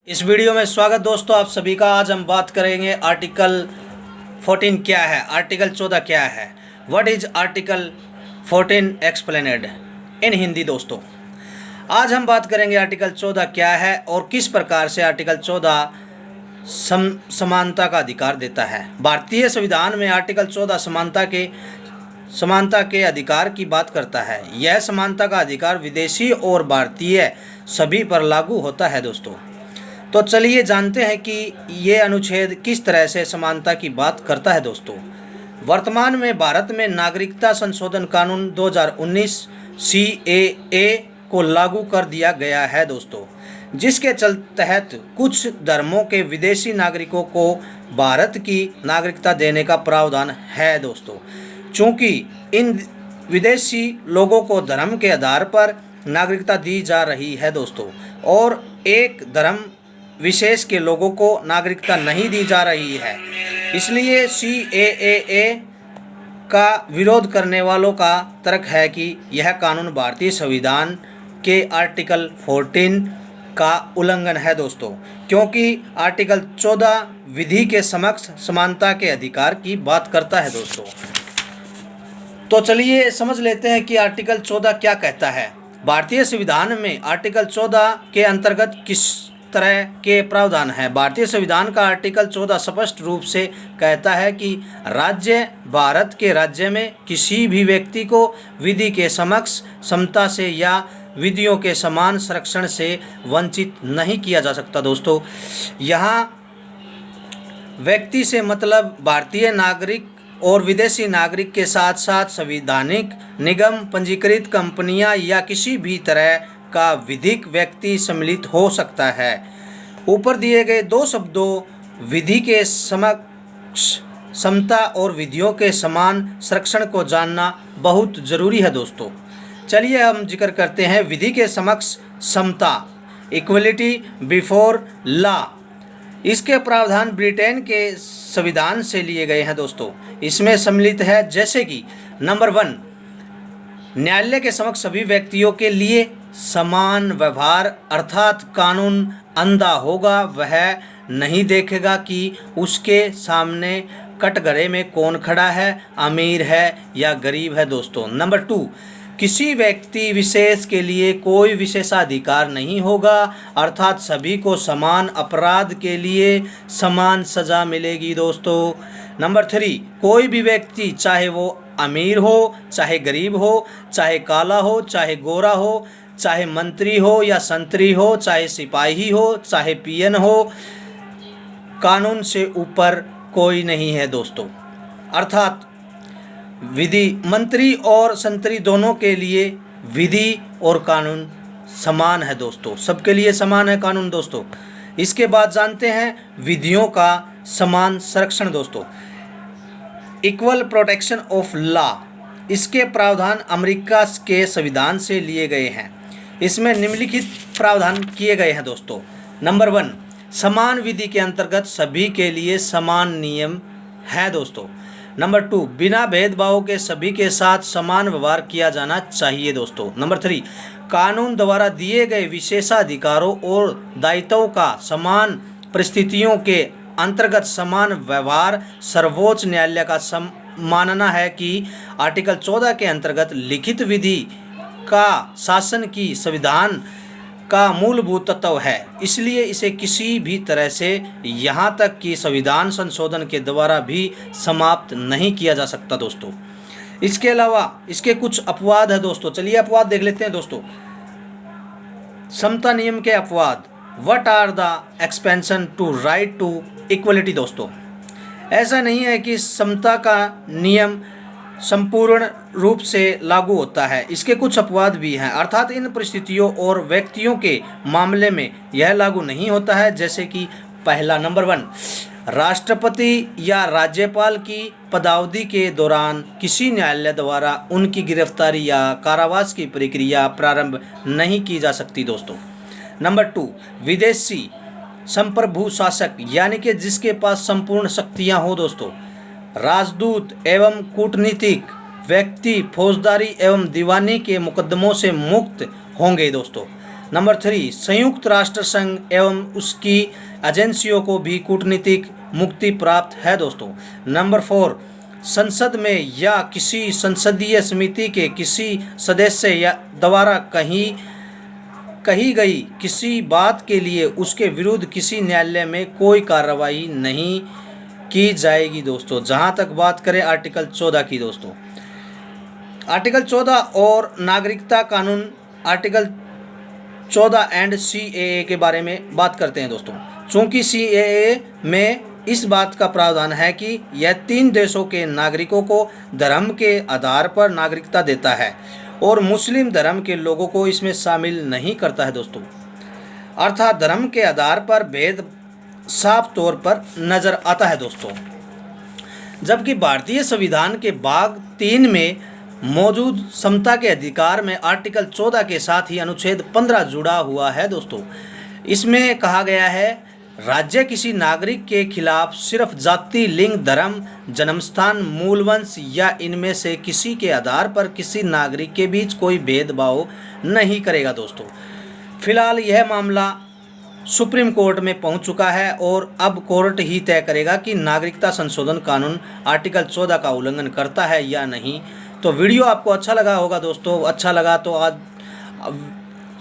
इस वीडियो में स्वागत दोस्तों आप सभी का। आज हम बात करेंगे आर्टिकल 14 क्या है, आर्टिकल 14 क्या है। व्हाट इज आर्टिकल 14 एक्सप्लेनेड इन हिंदी। दोस्तों आज हम बात करेंगे आर्टिकल 14 क्या है और किस प्रकार से आर्टिकल 14 समानता का अधिकार देता है। भारतीय संविधान में आर्टिकल 14 समानता के अधिकार की बात करता है। यह समानता का अधिकार विदेशी और भारतीय सभी पर लागू होता है। दोस्तों तो चलिए जानते हैं कि ये अनुच्छेद किस तरह से समानता की बात करता है। दोस्तों वर्तमान में भारत में नागरिकता संशोधन कानून 2019 CAA को लागू कर दिया गया है। दोस्तों जिसके तहत कुछ धर्मों के विदेशी नागरिकों को भारत की नागरिकता देने का प्रावधान है। दोस्तों चूँकि इन विदेशी लोगों को धर्म के आधार पर नागरिकता दी जा रही है दोस्तों, और एक धर्म विशेष के लोगों को नागरिकता नहीं दी जा रही है, इसलिए CAA का विरोध करने वालों का तर्क है कि यह कानून भारतीय संविधान के आर्टिकल 14 का उल्लंघन है। दोस्तों क्योंकि आर्टिकल 14 विधि के समक्ष समानता के अधिकार की बात करता है। दोस्तों तो चलिए समझ लेते हैं कि आर्टिकल 14 क्या कहता है। भारतीय संविधान में आर्टिकल 14 के अंतर्गत किस तरह के प्रावधान है। भारतीय संविधान का आर्टिकल 14 स्पष्ट रूप से कहता है कि राज्य भारत के राज्य में किसी भी व्यक्ति को विधि के समक्ष समता से या विधियों के समान संरक्षण से वंचित नहीं किया जा सकता। दोस्तों यहाँ व्यक्ति से मतलब भारतीय नागरिक और विदेशी नागरिक के साथ साथ संवैधानिक निगम, पंजीकृत कंपनियां या किसी भी तरह का विधिक व्यक्ति सम्मिलित हो सकता है। ऊपर दिए गए दो शब्दों विधि के समक्ष समता और विधियों के समान संरक्षण को जानना बहुत ज़रूरी है। दोस्तों चलिए हम जिक्र करते हैं विधि के समक्ष समता, इक्वलिटी बिफोर लॉ। इसके प्रावधान ब्रिटेन के संविधान से लिए गए हैं। दोस्तों इसमें सम्मिलित है जैसे कि नंबर 1, न्यायालय के समक्ष सभी व्यक्तियों के लिए समान व्यवहार, अर्थात कानून अंधा होगा वह नहीं देखेगा कि उसके सामने कटघरे में कौन खड़ा है, अमीर है या गरीब है। दोस्तों नंबर 2, किसी व्यक्ति विशेष के लिए कोई विशेषाधिकार नहीं होगा, अर्थात सभी को समान अपराध के लिए समान सज़ा मिलेगी। दोस्तों नंबर 3, कोई भी व्यक्ति चाहे वो अमीर हो चाहे गरीब हो, चाहे काला हो चाहे गोरा हो, चाहे मंत्री हो या संतरी हो, चाहे सिपाही हो चाहे पियन हो, कानून से ऊपर कोई नहीं है। दोस्तों अर्थात विधि मंत्री और संतरी दोनों के लिए विधि और कानून समान है। दोस्तों सबके लिए समान है कानून। दोस्तों इसके बाद जानते हैं विधियों का समान संरक्षण। दोस्तों इक्वल प्रोटेक्शन ऑफ लॉ, इसके प्रावधान अमेरिका के संविधान से लिए गए हैं। इसमें निम्नलिखित प्रावधान किए गए हैं। दोस्तों नंबर 1, समान विधि के अंतर्गत सभी के लिए समान नियम है। दोस्तों नंबर 2, बिना भेदभाव के सभी के साथ समान व्यवहार किया जाना चाहिए। दोस्तों नंबर 3, कानून द्वारा दिए गए विशेषाधिकारों और दायित्वों का समान परिस्थितियों के अंतर्गत समान व्यवहार। सर्वोच्च न्यायालय का मानना है कि आर्टिकल 14 के अंतर्गत लिखित विधि का शासन की संविधान का मूलभूत तत्व है, इसलिए इसे किसी भी तरह से यहाँ तक कि संविधान संशोधन के द्वारा भी समाप्त नहीं किया जा सकता। दोस्तों इसके अलावा इसके कुछ अपवाद है। दोस्तों चलिए अपवाद देख लेते हैं। दोस्तों समता नियम के अपवाद, what are the expansion to right to equality. दोस्तों ऐसा नहीं है कि समता का नियम संपूर्ण रूप से लागू होता है, इसके कुछ अपवाद भी हैं, अर्थात इन परिस्थितियों और व्यक्तियों के मामले में यह लागू नहीं होता है। जैसे कि पहला नंबर 1, राष्ट्रपति या राज्यपाल की पदावधि के दौरान किसी न्यायालय द्वारा उनकी गिरफ्तारी या कारावास की प्रक्रिया प्रारंभ नहीं की जा सकती। दोस्तों नंबर 2, विदेशी संप्रभु शासक यानी कि जिसके पास संपूर्ण शक्तियां हो। दोस्तों राजदूत एवं कूटनीतिक व्यक्ति फौजदारी एवं दीवानी के मुकदमों से मुक्त होंगे। दोस्तों नंबर 3, संयुक्त राष्ट्र संघ एवं उसकी एजेंसियों को भी कूटनीतिक मुक्ति प्राप्त है दोस्तों। नंबर 4, संसद में या किसी संसदीय समिति के किसी सदस्य या द्वारा कही गई किसी बात के लिए उसके विरुद्ध किसी न्यायालय में कोई कार्रवाई नहीं की जाएगी दोस्तों। जहां तक बात करें आर्टिकल 14 की दोस्तों, आर्टिकल 14 और नागरिकता कानून, आर्टिकल 14 एंड CAA के बारे में बात करते हैं दोस्तों। चूँकि CAA में इस बात का प्रावधान है कि यह 3 देशों के नागरिकों को धर्म के आधार पर नागरिकता देता है और मुस्लिम धर्म के लोगों को इसमें शामिल नहीं करता है दोस्तों। अर्थात धर्म के आधार पर भेद साफ तौर पर नज़र आता है दोस्तों। जबकि भारतीय संविधान के भाग 3 में मौजूद समता के अधिकार में आर्टिकल 14 के साथ ही अनुच्छेद 15 जुड़ा हुआ है दोस्तों। इसमें कहा गया है, राज्य किसी नागरिक के खिलाफ सिर्फ जाति, लिंग, धर्म, जन्मस्थान, मूलवंश या इनमें से किसी के आधार पर किसी नागरिक के बीच कोई भेदभाव नहीं करेगा दोस्तों। फिलहाल यह मामला सुप्रीम कोर्ट में पहुंच चुका है और अब कोर्ट ही तय करेगा कि नागरिकता संशोधन कानून आर्टिकल 14 का उल्लंघन करता है या नहीं। तो वीडियो आपको अच्छा लगा होगा दोस्तों। अच्छा लगा तो आज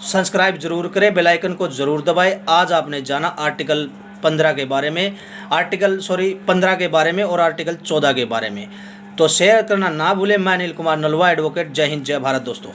सब्सक्राइब जरूर करें, बेल आइकन को ज़रूर दबाएं। आज आपने जाना आर्टिकल 15 के बारे में, 15 के बारे में और आर्टिकल 14 के बारे में। तो शेयर करना ना भूलें। मैं अनिल कुमार नलवा, एडवोकेट। जय हिंद, जय भारत दोस्तों।